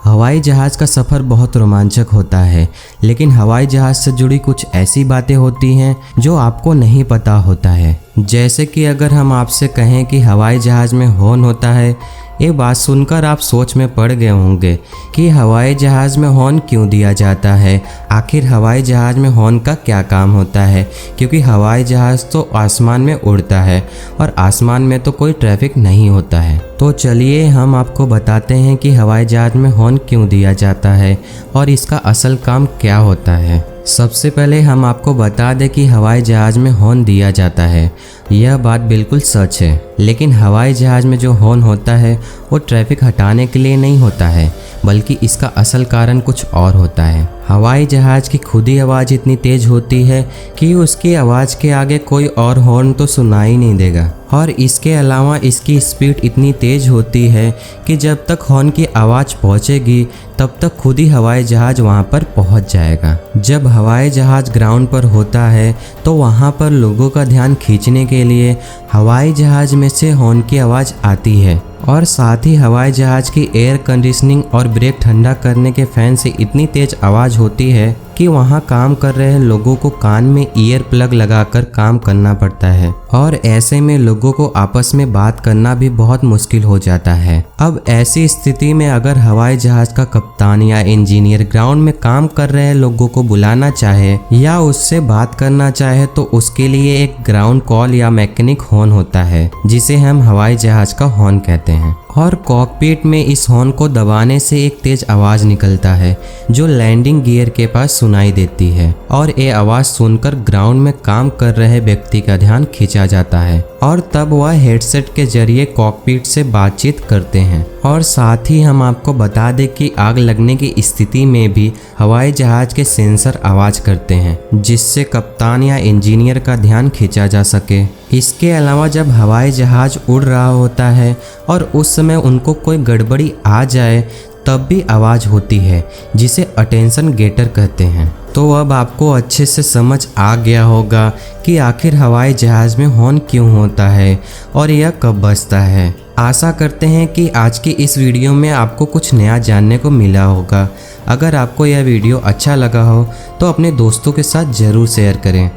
हवाई जहाज़ का सफ़र बहुत रोमांचक होता है, लेकिन हवाई जहाज़ से जुड़ी कुछ ऐसी बातें होती हैं जो आपको नहीं पता होता है। जैसे कि अगर हम आपसे कहें कि हवाई जहाज़ में हॉर्न होता है, ये बात सुनकर आप सोच में पड़ गए होंगे कि हवाई जहाज़ में हॉर्न क्यों दिया जाता है। आखिर हवाई जहाज़ में हॉर्न का क्या काम होता है, क्योंकि हवाई जहाज़ तो आसमान में उड़ता है और आसमान में तो कोई ट्रैफिक नहीं होता है। तो चलिए हम आपको बताते हैं कि हवाई जहाज़ में हॉर्न क्यों दिया जाता है और इसका असल काम क्या होता है। सबसे पहले हम आपको बता दें कि हवाई जहाज़ में हॉर्न दिया जाता है, यह बात बिल्कुल सच है। लेकिन हवाई जहाज़ में जो हॉर्न होता है वो ट्रैफिक हटाने के लिए नहीं होता है, बल्कि इसका असल कारण कुछ और होता है। हवाई जहाज़ की खुद ही आवाज़ इतनी तेज़ होती है कि उसकी आवाज़ के आगे कोई और हॉर्न तो सुनाई नहीं देगा, और इसके अलावा इसकी स्पीड इतनी तेज़ होती है कि जब तक हॉर्न की आवाज़ पहुंचेगी तब तक खुद ही हवाई जहाज़ वहां पर पहुंच जाएगा। जब हवाई जहाज़ ग्राउंड पर होता है तो वहां पर लोगों का ध्यान खींचने के लिए हवाई जहाज़ में से हॉर्न की आवाज़ आती है, और साथ ही हवाई जहाज़ की एयर कंडीशनिंग और ब्रेक ठंडा करने के फैन से इतनी तेज़ आवाज़ होती है कि वहाँ काम कर रहे लोगों को कान में ईयर प्लग लगाकर काम करना पड़ता है, और ऐसे में लोगों को आपस में बात करना भी बहुत मुश्किल हो जाता है। अब ऐसी स्थिति में अगर हवाई जहाज़ का कप्तान या इंजीनियर ग्राउंड में काम कर रहे लोगों को बुलाना चाहे या उससे बात करना चाहे तो उसके लिए एक ग्राउंड कॉल या मैकेनिक हॉर्न होता है, जिसे हम हवाई जहाज़ का हॉर्न कहते हैं। और कॉकपिट में इस हॉर्न को दबाने से एक तेज आवाज़ निकलता है जो लैंडिंग गियर के पास सुनाई देती है, और ये आवाज़ सुनकर ग्राउंड में काम कर रहे व्यक्ति का ध्यान खींचा जाता है, और तब वह हेडसेट के जरिए कॉकपिट से बातचीत करते हैं। और साथ ही हम आपको बता दें कि आग लगने की स्थिति में भी हवाई जहाज़ के सेंसर आवाज़ करते हैं, जिससे कप्तान या इंजीनियर का ध्यान खींचा जा सके। इसके अलावा जब हवाई जहाज़ उड़ रहा होता है और उस समय उनको कोई गड़बड़ी आ जाए तब भी आवाज़ होती है, जिसे अटेंशन गेटर कहते हैं। तो अब आपको अच्छे से समझ आ गया होगा कि आखिर हवाई जहाज़ में हॉर्न क्यों होता है और यह कब बजता है। आशा करते हैं कि आज की इस वीडियो में आपको कुछ नया जानने को मिला होगा। अगर आपको यह वीडियो अच्छा लगा हो तो अपने दोस्तों के साथ ज़रूर शेयर करें।